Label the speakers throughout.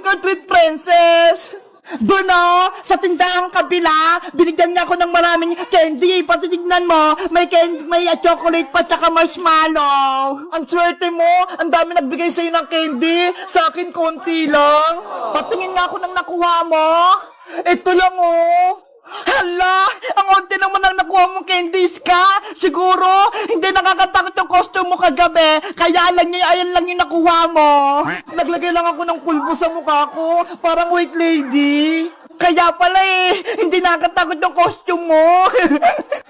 Speaker 1: or treat, princess. Doon sa tindahang kabila, binigyan niya ako ng maraming candy. Pati tignan mo, may candy, may chocolate pa tsaka marshmallow. Ang swerte mo, ang dami nagbigay sa'yo ng candy. Sa akin, konti lang. Patingin nga ako ng nakuha mo. Ito lang Hala, ang onti naman ang nakuha mong candies ka. Siguro, hindi nakakatakot yung costume mo kagabi. Kaya ayan lang yung nakuha mo. Naglagay lang ako ng pulbo sa mukha ko. Parang white lady. Kaya pala hindi nakakatakot yung costume mo.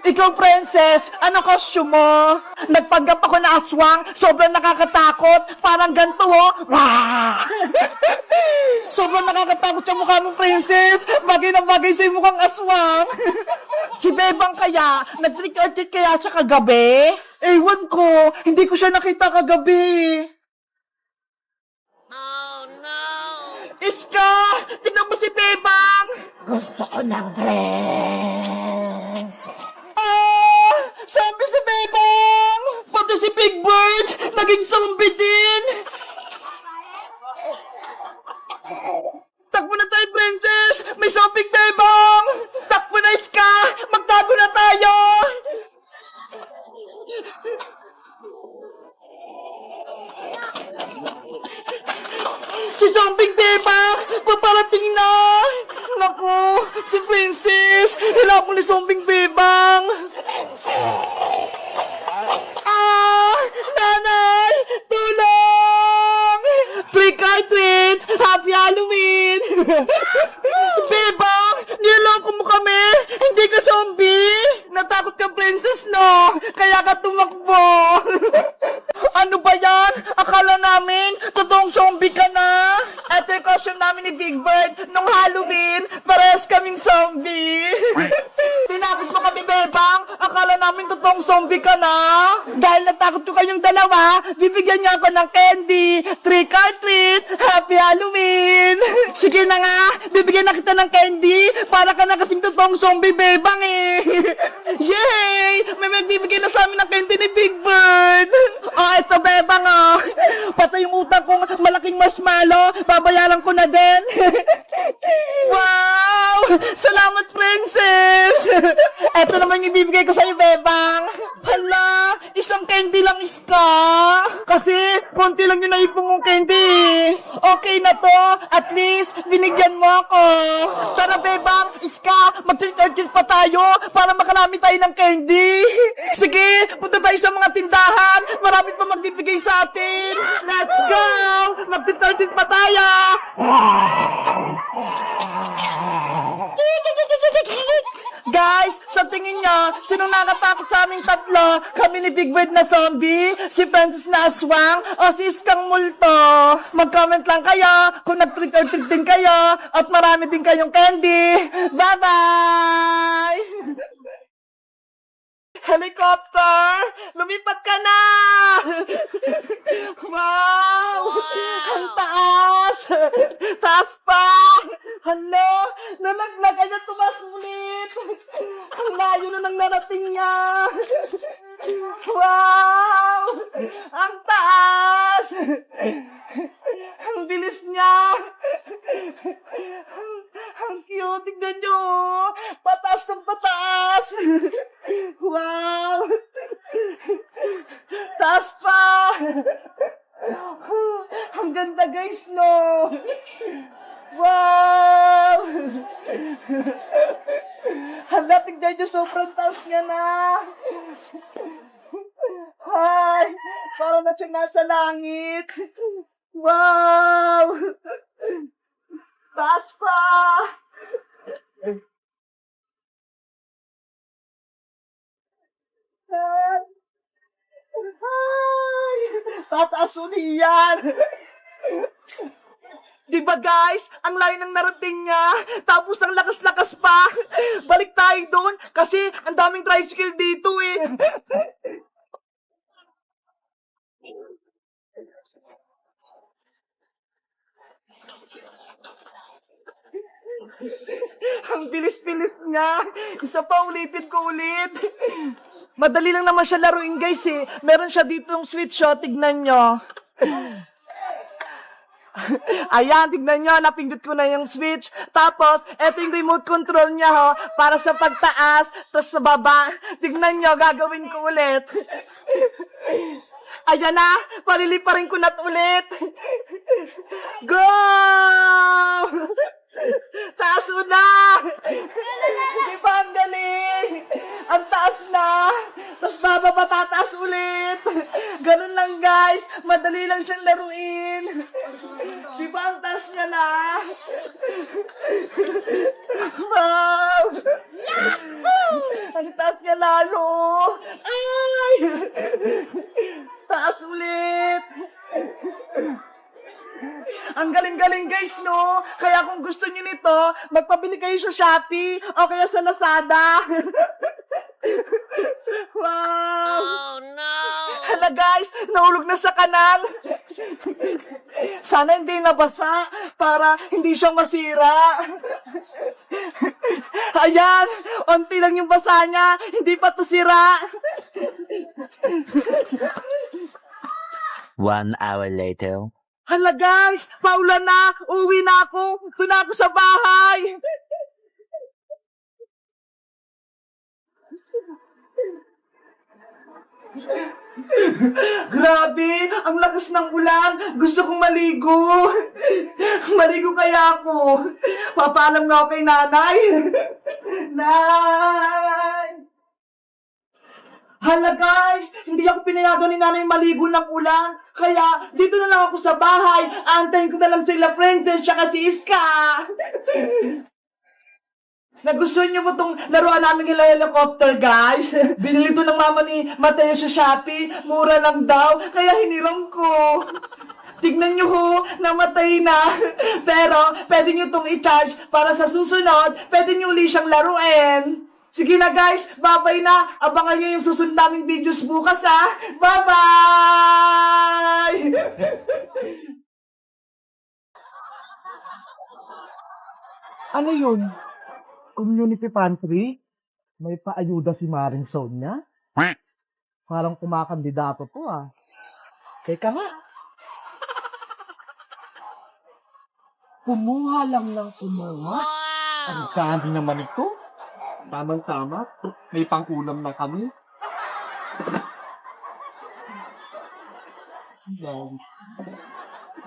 Speaker 1: Ikaw, princess, ano costume mo? Nagpanggap ako na aswang, sobrang nakakatakot. Parang ganito, Wah! Sobrang nakakatakot yung mukha mo, princess. Bagay na bagay sa'yo mukhang aswang. Si Bebang kaya, nag-trick or treat kaya siya kagabi? Ewan ko, hindi ko siya nakita kagabi.
Speaker 2: Oh no!
Speaker 1: Iska! Tignan mo si Bebang!
Speaker 3: Gusto ko ng prince.
Speaker 1: Sabi si Bebang! Pati si Big Bird, naging zombie din! Takbo na tayo, princess! May zombie Bebang! Takbo na, Iska! Magtago na tayo! Si zombie Bebang! Paparating na! Naku! Si princess! Hilapon ni zombie Bebang! Nanay! Tulong! Trick or treat! Happy Halloween! Bebang! Niloko mo kami! Hindi ka zombie! Natakot ka, princess, no? Kaya ka tumakbo! Ano ba yan? Akala namin, totoong zombie ka na! Ito yung costume namin ni Big Bird nung Halloween, parehas kaming zombie! Tinakot mo kami, Bebang! Akala namin totoong zombie ka na! Dahil natakot ko kayong dalawa, bibigyan niyo ako ng candy! Trick or treat! Happy Halloween! Sige na nga, bibigyan na kita ng candy para ka na kasing totoong zombie, Bebang Yay! May magbibigay na sa amin ng candy ni Big Bird! Ito, Bebang Pati yung utang kong malaking marshmallow, babayaran ko na din! Wow! Salamat, princess! Ito naman yung ibibigay ko sa'yo, Bebang! Hala! Isang candy lang, Iska! Kasi, konti lang yung naipong mong candy! Okay na to! At least, binigyan mo ako! Tara, Bebang! Iska! Mag-treat or treat pa tayo para makarami tayo ng candy! Sige! Punta tayo sa mga tindahan! Marami pa magbibigay sa atin! Let's go! Mag-treat or treat pa tayo! Guys, sa tingin niya, sinong nakatakot sa aming tatlo? Kami ni Big Bird na zombie, si Princess na aswang, o si Iskang multo? Mag-comment lang kayo kung nag-trick or treat din kayo at marami din kayong candy. Bye-bye! Helicopter! Lumipat ka na! Wow! Ang taas! Taas pa! Hala! Nalaglag niya tumas ulit! Ang layo na nang narating niya! Wow! Ang taas! Ang bilis niya! Ang cute! Tignan niyo! Pataas ng pataas! Wow! Taas pa! Ang ganda, guys, no? Wow! Hala, tignan niyo, sobrang taas niya na! Hi! Parang na siya nasa langit! Wow! Taas pa! Hi! Tataas uli yan! Diba guys, ang layo ng narating niya, tapos ang lakas-lakas pa. Balik tayo doon, kasi ang daming tricycle dito Ang bilis-bilis niya. Isa pa, ulitin ko ulit. Madali lang naman siya laruin, guys Meron siya dito yung sweet shot, tignan nyo. Ayan, tignan nyo, napindot ko na yung switch. Tapos, eto yung remote control niya, ho, para sa pagtaas, tapos sa baba. Tignan nyo, gagawin ko ulit. Ayan na, paliliparin ko na ulit. Go! Taas na! Di ba ang galing? Ang taas na! Tapos bababa, tataas ulit! Ganun lang guys! Madali lang siyang laruin! Di ba ang taas niya na? Wow! Ang taas niya lalo! Ay! Taas ulit! Ang galing-galing guys, no? Kaya kung gusto niyo nito, magpabili kayo sa Shopee o kaya sa Lazada. Wow!
Speaker 2: Oh no!
Speaker 1: Hala guys, nahulog na sa kanal. Sana hindi nabasa para hindi siya masira. Ayan, onti lang yung basa niya, hindi pa to sira.
Speaker 3: 1 hour later.
Speaker 1: Hala guys, paulan na, uwi na ako, doon na ako sa bahay. Grabe, ang lakas ng ulan, gusto kong maligo. Maligo kaya ako. Papaalam nga ako kay nanay. Nay! Hala guys, hindi ako pinayagan ni nanay maligo ng ulan. Kaya dito na lang ako sa bahay. Antayin ko na lang sila Princess tsaka si Iska. Nagustuhan niyo mo tong laruan namin helicopter, guys? Binili to ng mama ni Mateo sa Shopee. Mura lang daw, kaya hiniram ko. Tignan niyo ho, namatay na. Pero, pwede niyo tong i-charge para sa susunod, pwede niyo uli siyang laruin. Sige na guys, bye-bye na. Abangan niyo yung susunod naming videos bukas ha. Bye-bye! Ano yun? Community pantry? May paayuda si Maring Sonia? Parang kumakandidato to ah. Teka nga. Kumuha lang ng kumuha. Ang
Speaker 2: Wow!
Speaker 1: dami naman ito. Tamang-tama. May pang-ulam na kami. Dami.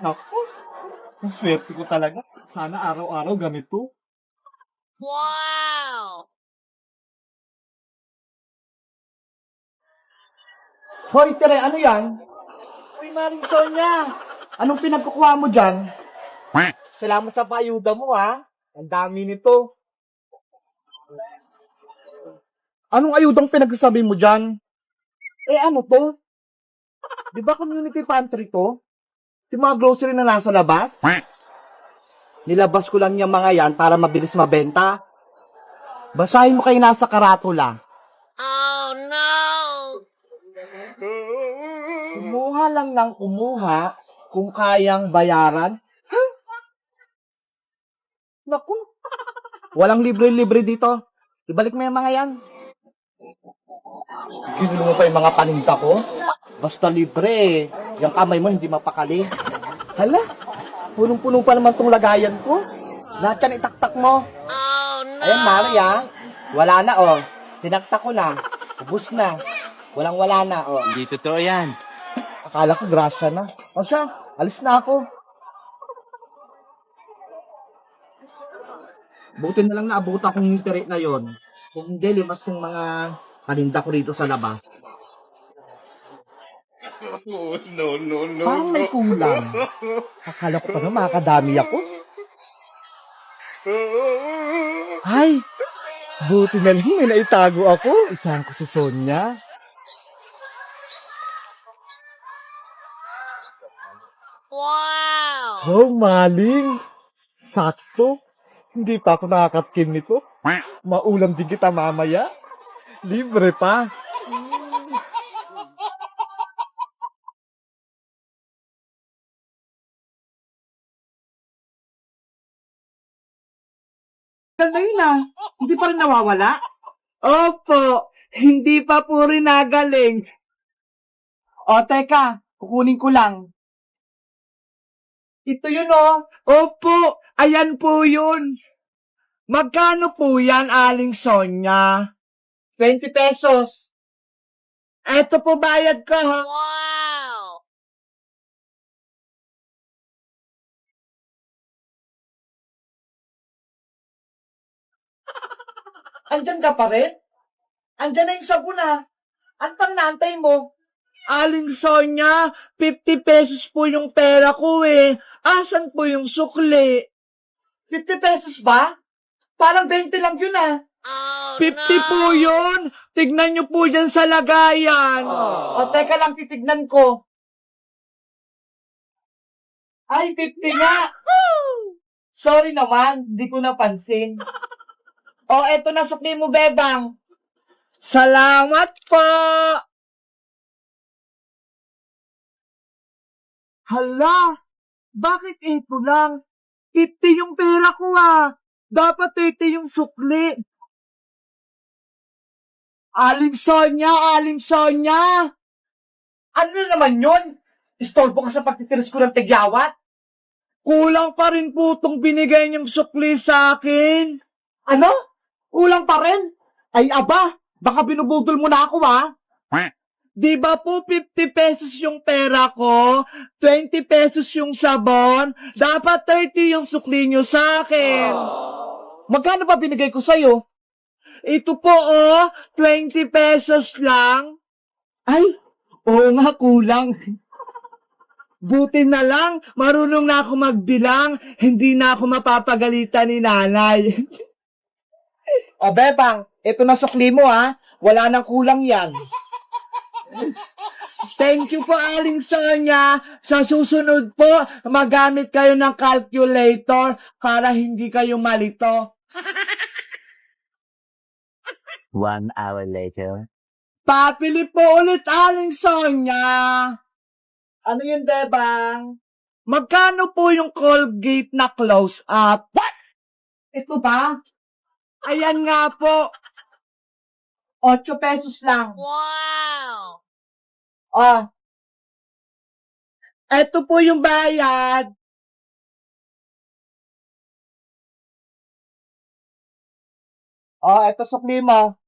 Speaker 1: Naku. Ang swerte ko talaga. Sana araw-araw ganito.
Speaker 2: Wow!
Speaker 1: Hoy, Tere, ano yan? Uy, Maring Sonia. Anong pinagkukuha mo dyan? Salamat sa paayuda mo, ha? Ang dami nito. Anong ayudang pinagsasabi mo dyan? Eh, ano to? Di ba community pantry to? Yung mga grocery na nasa labas? Nilabas ko lang yung mga yan para mabilis mabenta. Basahin mo kayo nasa karatula.
Speaker 2: Oh no!
Speaker 1: Kumuha lang ng kumuha kung kayang bayaran. Huh? Naku. Walang libre-libre dito. Ibalik mo yung mga yan. Ginulo mo pa yung mga paninda ko? Basta libre eh. Yung kamay mo hindi mapakali. Hala, punong-puno pa naman tong lagayan ko. Lahat yan itaktak mo.
Speaker 2: Oh no!
Speaker 1: Ayan, Mari ah. Wala na oh. Tinaktak ko na. Ubus na. Walang-wala na oh.
Speaker 3: Hindi totoo yan.
Speaker 1: Akala ko grasya na. O siya, alis na ako. Buti na lang naabutan kong internet na yon. Kung hindi, limas yung mga paninda ko rito sa labas. Parang may kulang. Akala ko pa na makakadami ako. Ay, buti na lang may naitago ako. Isahan ko si Sonia.
Speaker 2: Wow!
Speaker 1: Oh, maling. Sakto. Hindi pa ako nakakatkin nito. Maulam din kita mamaya. Libre pa. Na yun ah. Hindi pa rin nawawala? Opo. Hindi pa po rin nagaling. O, teka. Kukunin ko lang. Ito yun oh. Opo, ayan po yun. Magkano po yan, Aling Sonya? 20 pesos. Eto po bayad ko ha.
Speaker 2: Wow!
Speaker 1: Andyan ka pa rin? Andyan na yung sabon ha. Ang panantay mo? Aling Sonya, 50 pesos po yung pera ko eh. Asan po yung sukli? 50 pesos ba? Parang 20 lang yun ah.
Speaker 2: Oh
Speaker 1: 50 po
Speaker 2: no!
Speaker 1: yun. Tignan nyo po dyan sa lagayan. O teka lang, titignan ko. Ay, 50 nga. Sorry naman, di ko napansin. O, eto na sukli mo, Bebang. Salamat po. Hala, bakit ito lang? 50 yung pera ko ah. Dapat 30 yung sukli. Aling Sonya, Aling Sonya! Ano na naman yun? Istorbo ka sa pagtitiris ko ng tigyawat? Kulang pa rin po itong binigay niyong sukli sa akin. Ano? Kulang pa rin? Ay aba, baka binubudol mo na ako ha? Di ba po 50 pesos yung pera ko, 20 pesos yung sabon, dapat 30 yung sukli niyo sa akin. Magkano ba binigay ko sa'yo? Ito po oh, 20 pesos lang. Ay, oo nga, kulang. Buti na lang, marunong na ako magbilang, hindi na ako mapapagalitan ni nanay. O Bebang, ito na sukli mo ha, wala nang kulang yan. Thank you po, Aling Sonya. Sa susunod po, magamit kayo ng calculator para hindi kayo malito.
Speaker 3: 1 hour later.
Speaker 1: Papili po ulit, Aling Sonya. Ano yun, Bebang? Magkano po yung Colgate na close-up? What? Ito ba? Ayan nga po. 8 pesos lang.
Speaker 2: Wow!
Speaker 1: Oh. Ito po yung bayad. Oh, ito sukli mo.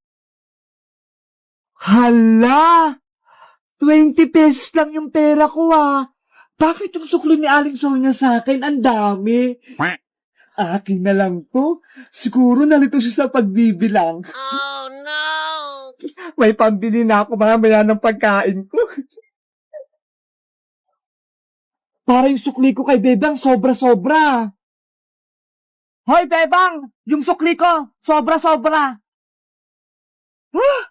Speaker 1: Hala! 20 pesos lang yung pera ko ah. Bakit yung sukli ni Aling Sonya sa akin? Ang dami. Akin na lang to. Siguro nalito siya sa pagbibilang.
Speaker 2: Oh no!
Speaker 1: May pambili na ako mamaya ng pagkain ko. Para yung sukli ko kay Bebang, sobra-sobra. Hoy, Bebang! Yung sukli ko, sobra-sobra. Huh?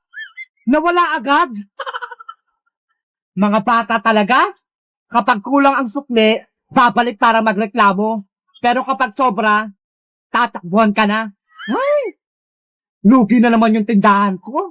Speaker 1: Nawala agad? Mga bata talaga? Kapag kulang ang sukli, babalik para magreklamo. Pero kapag sobra, tatakbuhan ka na. Ay! Lugi na naman yung tindahan ko.